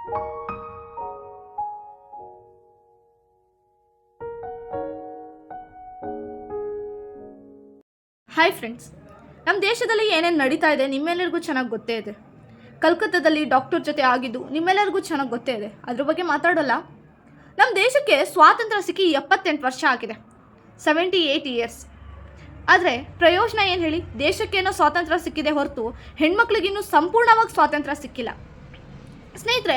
Hi friends, ನಮ್ಮ ದೇಶದಲ್ಲಿ ಏನೇನು ನಡೀತಾ ಇದೆ ನಿಮ್ಮೆಲ್ಲರಿಗೂ ಚೆನ್ನಾಗಿ ಗೊತ್ತೇ ಇದೆ. ಕಲ್ಕತ್ತಾದಲ್ಲಿ ಡಾಕ್ಟರ್ ಜೊತೆ ಆಗಿದ್ದು ನಿಮ್ಮೆಲ್ಲರಿಗೂ ಚೆನ್ನಾಗಿ ಗೊತ್ತೇ ಇದೆ. ಅದ್ರ ಬಗ್ಗೆ ಮಾತಾಡೋಲ್ಲ. ನಮ್ಮ ದೇಶಕ್ಕೆ ಸ್ವಾತಂತ್ರ್ಯ ಸಿಕ್ಕಿ 78 ವರ್ಷ ಆಗಿದೆ, 78 ಇಯರ್ಸ್. ಆದರೆ ಪ್ರಯೋಜನ ಏನು ಹೇಳಿ? ದೇಶಕ್ಕೇನೋ ಸ್ವಾತಂತ್ರ್ಯ ಸಿಕ್ಕಿದೆ ಹೊರತು ಹೆಣ್ಮಕ್ಳಿಗಿನ್ನೂ ಸಂಪೂರ್ಣವಾಗಿ ಸ್ವಾತಂತ್ರ್ಯ ಸಿಕ್ಕಿಲ್ಲ. ಸ್ನೇಹಿತರೆ,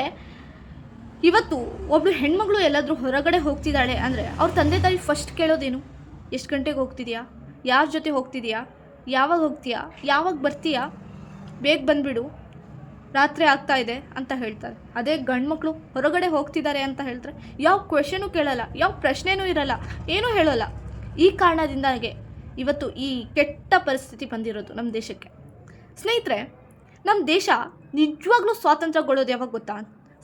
ಇವತ್ತು ಒಬ್ಬಳು ಹೆಣ್ಮಗಳು ಎಲ್ಲಾದರೂ ಹೊರಗಡೆ ಹೋಗ್ತಿದ್ದಾಳೆ ಅಂದರೆ ಅವ್ರ ತಂದೆ ತಾಯಿ ಫಸ್ಟ್ ಕೇಳೋದೇನು? ಎಷ್ಟು ಗಂಟೆಗೆ ಹೋಗ್ತಿದ್ಯಾ? ಯಾರ ಜೊತೆ ಹೋಗ್ತಿದ್ಯಾ? ಯಾವಾಗ ಹೋಗ್ತೀಯಾ? ಯಾವಾಗ ಬರ್ತೀಯಾ? ಬೇಗ ಬಂದುಬಿಡು, ರಾತ್ರಿ ಆಗ್ತಾ ಇದೆ ಅಂತ ಹೇಳ್ತಾರೆ. ಅದೇ ಗಂಡು ಮಕ್ಕಳು ಹೊರಗಡೆ ಹೋಗ್ತಿದ್ದಾರೆ ಅಂತ ಹೇಳ್ತಾರೆ, ಯಾವ ಕ್ವೆಶನೂ ಕೇಳಲ್ಲ, ಯಾವ ಪ್ರಶ್ನೆನೂ ಇರಲ್ಲ, ಏನೂ ಹೇಳೋಲ್ಲ. ಈ ಕಾರಣದಿಂದಾಗೆ ಇವತ್ತು ಈ ಕೆಟ್ಟ ಪರಿಸ್ಥಿತಿ ಬಂದಿರೋದು ನಮ್ಮ ದೇಶಕ್ಕೆ. ಸ್ನೇಹಿತರೆ, ನಮ್ಮ ದೇಶ ನಿಜವಾಗ್ಲೂ ಸ್ವಾತಂತ್ರ್ಯಗೊಳ್ಳೋದು ಯಾವಾಗ ಗೊತ್ತಾ?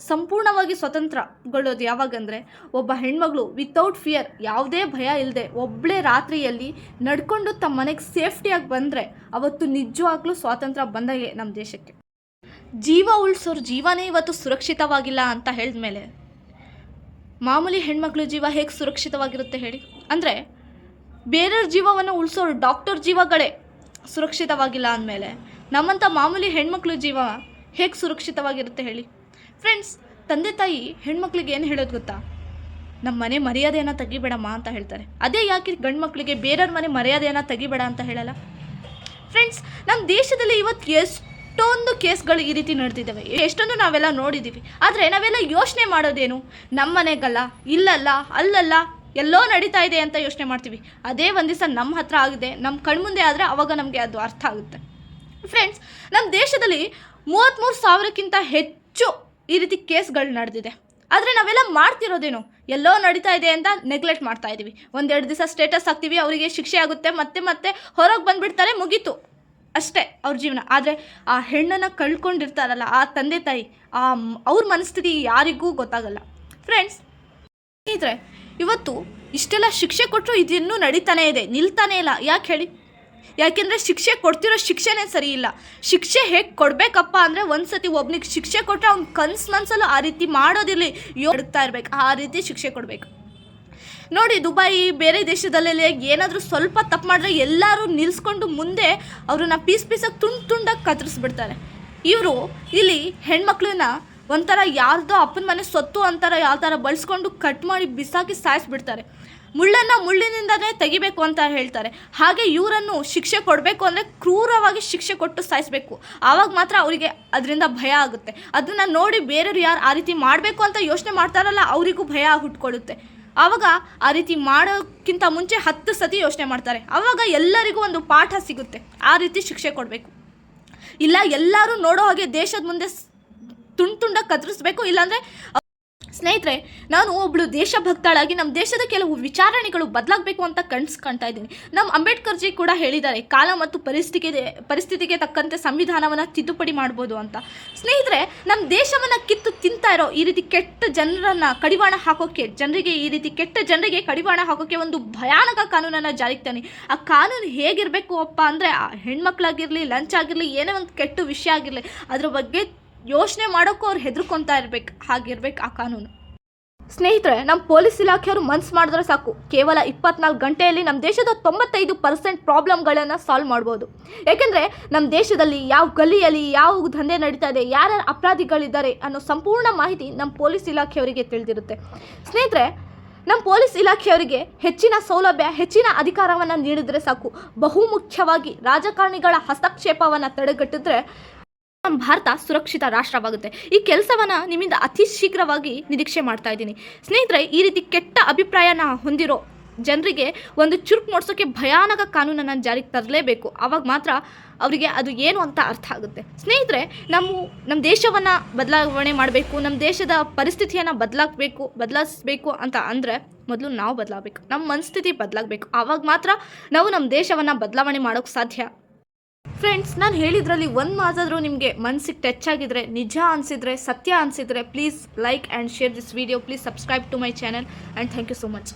ಸಂಪೂರ್ಣವಾಗಿ ಸ್ವತಂತ್ರಗೊಳ್ಳೋದು ಯಾವಾಗಂದರೆ, ಒಬ್ಬ ಹೆಣ್ಮಗಳು ವಿತೌಟ್ ಫಿಯರ್, ಯಾವುದೇ ಭಯ ಇಲ್ಲದೆ ಒಬ್ಬಳೇ ರಾತ್ರಿಯಲ್ಲಿ ನಡ್ಕೊಂಡು ತಮ್ಮ ಮನೆಗೆ ಸೇಫ್ಟಿಯಾಗಿ ಬಂದರೆ ಅವತ್ತು ನಿಜವಾಗ್ಲೂ ಸ್ವಾತಂತ್ರ್ಯ ಬಂದಾಗೆ ನಮ್ಮ ದೇಶಕ್ಕೆ. ಜೀವ ಉಳಿಸೋರು ಜೀವನೇ ಇವತ್ತು ಸುರಕ್ಷಿತವಾಗಿಲ್ಲ ಅಂತ ಹೇಳಿದ್ಮೇಲೆ ಮಾಮೂಲಿ ಹೆಣ್ಮಕ್ಳ ಜೀವ ಹೇಗೆ ಸುರಕ್ಷಿತವಾಗಿರುತ್ತೆ ಹೇಳಿ? ಅಂದರೆ ಬೇರೆಯವ್ರ ಜೀವವನ್ನು ಉಳಿಸೋರು ಡಾಕ್ಟರ್ ಜೀವಗಳೇ ಸುರಕ್ಷಿತವಾಗಿಲ್ಲ ಅಂದಮೇಲೆ ನಮ್ಮಂಥ ಮಾಮೂಲಿ ಹೆಣ್ಮಕ್ಳ ಜೀವ ಹೇಗೆ ಸುರಕ್ಷಿತವಾಗಿರುತ್ತೆ ಹೇಳಿ? ಫ್ರೆಂಡ್ಸ್, ತಂದೆ ತಾಯಿ ಹೆಣ್ಮಕ್ಳಿಗೆ ಏನು ಹೇಳೋದು ಗೊತ್ತಾ? ನಮ್ಮ ಮನೆ ಮರ್ಯಾದೆಯನ್ನು ತೆಗಿಬೇಡಮ್ಮ ಅಂತ ಹೇಳ್ತಾರೆ. ಅದೇ ಯಾಕೆ ಗಂಡು ಮಕ್ಕಳಿಗೆ ಬೇರೆಯವ್ರ ಮನೆ ಮರ್ಯಾದೆಯನ್ನು ತೆಗಿಬೇಡ ಅಂತ ಹೇಳಲ್ಲ? ಫ್ರೆಂಡ್ಸ್, ನಮ್ಮ ದೇಶದಲ್ಲಿ ಇವತ್ತು ಎಷ್ಟೊಂದು ಕೇಸ್ಗಳು ಈ ರೀತಿ ನಡೆದಿದ್ದಾವೆ, ಎಷ್ಟೊಂದು ನಾವೆಲ್ಲ ನೋಡಿದ್ದೀವಿ. ಆದರೆ ನಾವೆಲ್ಲ ಯೋಚನೆ ಮಾಡೋದೇನು? ನಮ್ಮ ಮನೆಗಲ್ಲ, ಇಲ್ಲಲ್ಲ, ಅಲ್ಲಲ್ಲ, ಎಲ್ಲೋ ನಡೀತಾ ಇದೆ ಅಂತ ಯೋಚನೆ ಮಾಡ್ತೀವಿ. ಅದೇ ಒಂದು ದಿವಸ ನಮ್ಮ ಹತ್ರ ಆಗಿದೆ, ನಮ್ಮ ಕಣ್ಮುಂದೆ ಆದರೆ ಆವಾಗ ನಮಗೆ ಅದು ಅರ್ಥ ಆಗುತ್ತೆ. ಫ್ರೆಂಡ್ಸ್, ನಮ್ಮ ದೇಶದಲ್ಲಿ 33,000ಕ್ಕಿಂತ ಹೆಚ್ಚು ಈ ರೀತಿ ಕೇಸ್ಗಳು ನಡೆದಿದೆ. ಆದರೆ ನಾವೆಲ್ಲ ಮಾಡ್ತಿರೋದೇನು? ಎಲ್ಲೋ ನಡೀತಾ ಇದೆ ಅಂತ ನೆಗ್ಲೆಕ್ಟ್ ಮಾಡ್ತಾ ಇದ್ದೀವಿ. ಒಂದೆರಡು ದಿವಸ ಸ್ಟೇಟಸ್ ಹಾಕ್ತೀವಿ, ಅವರಿಗೆ ಶಿಕ್ಷೆ ಆಗುತ್ತೆ, ಮತ್ತೆ ಹೊರಗೆ ಬಂದುಬಿಡ್ತಾರೆ, ಮುಗೀತು, ಅಷ್ಟೇ ಅವ್ರ ಜೀವನ. ಆದರೆ ಆ ಹೆಣ್ಣನ್ನು ಕಳ್ಕೊಂಡಿರ್ತಾರಲ್ಲ ಆ ತಂದೆ ತಾಯಿ, ಅವ್ರ ಮನಸ್ಥಿತಿ ಯಾರಿಗೂ ಗೊತ್ತಾಗಲ್ಲ. ಫ್ರೆಂಡ್ಸ್, ಸ್ನೇಹಿತರೆ, ಇವತ್ತು ಇಷ್ಟೆಲ್ಲ ಶಿಕ್ಷೆ ಕೊಟ್ಟರು ಇದನ್ನೂ ನಡೀತಾನೇ ಇದೆ, ನಿಲ್ತಾನೇ ಇಲ್ಲ. ಯಾಕೆ ಹೇಳಿ? ಯಾಕೆಂದರೆ ಶಿಕ್ಷೆ ಕೊಡ್ತಿರೋ ಶಿಕ್ಷೆನೇ ಸರಿ ಇಲ್ಲ. ಶಿಕ್ಷೆ ಹೇಗೆ ಕೊಡಬೇಕಪ್ಪ ಅಂದರೆ, ಒಂದು ಸತಿ ಒಬ್ನಿಗೆ ಶಿಕ್ಷೆ ಕೊಟ್ಟರೆ ಅವ್ನ ಮನಸ್ಸಲ್ಲೂ ಆ ರೀತಿ ಮಾಡೋದಿರಲಿ, ಹುಡುಕ್ತಾ ಇರಬೇಕು, ಆ ರೀತಿ ಶಿಕ್ಷೆ ಕೊಡಬೇಕು. ನೋಡಿ, ದುಬೈ ಬೇರೆ ದೇಶದಲ್ಲೆಲ್ಲ ಏನಾದರೂ ಸ್ವಲ್ಪ ತಪ್ಪು ಮಾಡಿದ್ರೆ ಎಲ್ಲರೂ ನಿಲ್ಲಿಸ್ಕೊಂಡು ಮುಂದೆ ಅವ್ರನ್ನ ಪೀಸಾಗಿ ತುಂಡಾಗಿ ಕತ್ತರಿಸ್ಬಿಡ್ತಾರೆ. ಇವರು ಇಲ್ಲಿ ಹೆಣ್ಮಕ್ಳನ್ನ ಒಂಥರ ಯಾರ್ದೋ ಅಪ್ಪನ ಮನೆ ಸೊತ್ತು ಅಂತಾರೆ ಯಾವ ಥರ ಬಳಸ್ಕೊಂಡು ಕಟ್ ಮಾಡಿ ಬಿಸಾಕಿ ಸಾಯಿಸ್ಬಿಡ್ತಾರೆ. ಮುಳ್ಳನ್ನು ಮುಳ್ಳಿನಿಂದನೇ ತೆಗಿಬೇಕು ಅಂತ ಹೇಳ್ತಾರೆ. ಹಾಗೆ ಇವರನ್ನು ಶಿಕ್ಷೆ ಕೊಡಬೇಕು ಅಂದರೆ ಕ್ರೂರವಾಗಿ ಶಿಕ್ಷೆ ಕೊಟ್ಟು ಸಾಯಿಸಬೇಕು. ಆವಾಗ ಮಾತ್ರ ಅವರಿಗೆ ಅದರಿಂದ ಭಯ ಆಗುತ್ತೆ. ಅದನ್ನು ನೋಡಿ ಬೇರೆಯವರು ಯಾರು ಆ ರೀತಿ ಮಾಡಬೇಕು ಅಂತ ಯೋಚನೆ ಮಾಡ್ತಾರಲ್ಲ, ಅವರಿಗೂ ಭಯ ಹುಟ್ಕೊಳ್ಳುತ್ತೆ. ಆವಾಗ ಆ ರೀತಿ ಮಾಡೋಕ್ಕಿಂತ ಮುಂಚೆ 10 ಸತಿ ಯೋಚನೆ ಮಾಡ್ತಾರೆ. ಆವಾಗ ಎಲ್ಲರಿಗೂ ಒಂದು ಪಾಠ ಸಿಗುತ್ತೆ. ಆ ರೀತಿ ಶಿಕ್ಷೆ ಕೊಡಬೇಕು. ಇಲ್ಲ, ಎಲ್ಲರೂ ನೋಡೋ ಹಾಗೆ ದೇಶದ ಮುಂದೆ ತುಂಡಾಗಿ ಕತ್ತರಿಸ್ಬೇಕು. ಇಲ್ಲಾಂದರೆ ಸ್ನೇಹಿತರೆ, ನಾನು ಒಬ್ಬಳು ದೇಶಭಕ್ತಳಾಗಿ ನಮ್ಮ ದೇಶದ ಕೆಲವು ವಿಚಾರಣೆಗಳು ಬದಲಾಗಬೇಕು ಅಂತ ಕಾಣ್ತಾ ಇದ್ದೀನಿ. ನಮ್ಮ ಅಂಬೇಡ್ಕರ್ ಜಿ ಕೂಡ ಹೇಳಿದ್ದಾರೆ, ಕಾಲ ಮತ್ತು ಪರಿಸ್ಥಿತಿಗೆ ತಕ್ಕಂತೆ ಸಂವಿಧಾನವನ್ನು ತಿದ್ದುಪಡಿ ಮಾಡ್ಬೋದು ಅಂತ. ಸ್ನೇಹಿತರೆ, ನಮ್ಮ ದೇಶವನ್ನು ಕಿತ್ತು ತಿಂತಾ ಇರೋ ಈ ರೀತಿ ಕೆಟ್ಟ ಜನರನ್ನು ಕಡಿವಾಣ ಹಾಕೋಕ್ಕೆ, ಈ ರೀತಿ ಕೆಟ್ಟ ಜನರಿಗೆ ಕಡಿವಾಣ ಹಾಕೋಕ್ಕೆ ಒಂದು ಭಯಾನಕ ಕಾನೂನನ್ನು ಜಾರಿಗೆ ತಾನೆ. ಆ ಕಾನೂನು ಹೇಗಿರಬೇಕು ಅಪ್ಪ ಅಂದರೆ, ಹೆಣ್ಮಕ್ಳಾಗಿರಲಿ, ಲಂಚ್ ಆಗಿರಲಿ, ಏನೇ ಒಂದು ಕೆಟ್ಟ ವಿಷಯ ಆಗಿರಲಿ, ಅದ್ರ ಬಗ್ಗೆ ಯೋಚನೆ ಮಾಡೋಕ್ಕೂ ಅವ್ರು ಹೆದರ್ಕೊತಾ ಇರ್ಬೇಕು. ಹಾಗಿರ್ಬೇಕು ಆ ಕಾನೂನು. ಸ್ನೇಹಿತರೆ, ನಮ್ಮ ಪೊಲೀಸ್ ಇಲಾಖೆಯವರು ಮನ್ಸು ಮಾಡಿದ್ರೆ ಸಾಕು, ಕೇವಲ 24 ಗಂಟೆಯಲ್ಲಿ ನಮ್ಮ ದೇಶದ 95% ಪ್ರಾಬ್ಲಮ್ಗಳನ್ನು ಸಾಲ್ವ್ ಮಾಡ್ಬೋದು. ಏಕೆಂದರೆ ನಮ್ಮ ದೇಶದಲ್ಲಿ ಯಾವ ಗಲ್ಲಿಯಲ್ಲಿ ಯಾವ ದಂಧೆ ನಡೀತಾ ಇದೆ, ಯಾರ್ಯಾರು ಅಪರಾಧಿಗಳಿದ್ದಾರೆ ಅನ್ನೋ ಸಂಪೂರ್ಣ ಮಾಹಿತಿ ನಮ್ಮ ಪೊಲೀಸ್ ಇಲಾಖೆಯವರಿಗೆ ತಿಳಿದಿರುತ್ತೆ. ಸ್ನೇಹಿತರೆ, ನಮ್ಮ ಪೊಲೀಸ್ ಇಲಾಖೆಯವರಿಗೆ ಹೆಚ್ಚಿನ ಸೌಲಭ್ಯ, ಹೆಚ್ಚಿನ ಅಧಿಕಾರವನ್ನು ನೀಡಿದರೆ ಸಾಕು. ಬಹುಮುಖ್ಯವಾಗಿ ರಾಜಕಾರಣಿಗಳ ಹಸ್ತಕ್ಷೇಪವನ್ನು ತಡೆಗಟ್ಟಿದ್ರೆ ನಮ್ಮ ಭಾರತ ಸುರಕ್ಷಿತ ರಾಷ್ಟ್ರವಾಗುತ್ತೆ. ಈ ಕೆಲಸವನ್ನು ನಿಮ್ಮಿಂದ ಅತಿ ಶೀಘ್ರವಾಗಿ ನಿರೀಕ್ಷೆ ಮಾಡ್ತಾ ಇದ್ದೀನಿ. ಸ್ನೇಹಿತರೆ, ಈ ರೀತಿ ಕೆಟ್ಟ ಅಭಿಪ್ರಾಯನ ಹೊಂದಿರೋ ಜನರಿಗೆ ಒಂದು ಚುರುಕು ಮೂಡಿಸೋಕ್ಕೆ ಭಯಾನಕ ಕಾನೂನನ್ನು ಜಾರಿಗೆ ತರಲೇಬೇಕು. ಆವಾಗ ಮಾತ್ರ ಅವರಿಗೆ ಅದು ಏನು ಅಂತ ಅರ್ಥ ಆಗುತ್ತೆ. ಸ್ನೇಹಿತರೆ, ನಮ್ಮ ದೇಶವನ್ನು ಬದಲಾವಣೆ ಮಾಡಬೇಕು, ನಮ್ಮ ದೇಶದ ಪರಿಸ್ಥಿತಿಯನ್ನು ಬದಲಾಯಿಸಬೇಕು ಅಂತ ಅಂದರೆ ಮೊದಲು ನಾವು ಬದಲಾಗಬೇಕು, ನಮ್ಮ ಮನಸ್ಥಿತಿ ಬದಲಾಗಬೇಕು. ಆವಾಗ ಮಾತ್ರ ನಾವು ನಮ್ಮ ದೇಶವನ್ನು ಬದಲಾವಣೆ ಮಾಡೋಕ್ಕೆ ಸಾಧ್ಯ. ಫ್ರೆಂಡ್ಸ್, ನಾನು ಹೇಳಿದ್ರಲ್ಲಿ ಒಂದು ಮಾತಾದರೂ ನಿಮಗೆ ಮನಸ್ಸಿಗೆ ಟಚ್ ಆಗಿದ್ರೆ, ನಿಜ ಅನಿಸಿದರೆ, ಸತ್ಯ ಅನಿಸಿದರೆ, please like and share this video. Please subscribe to my channel and thank you so much.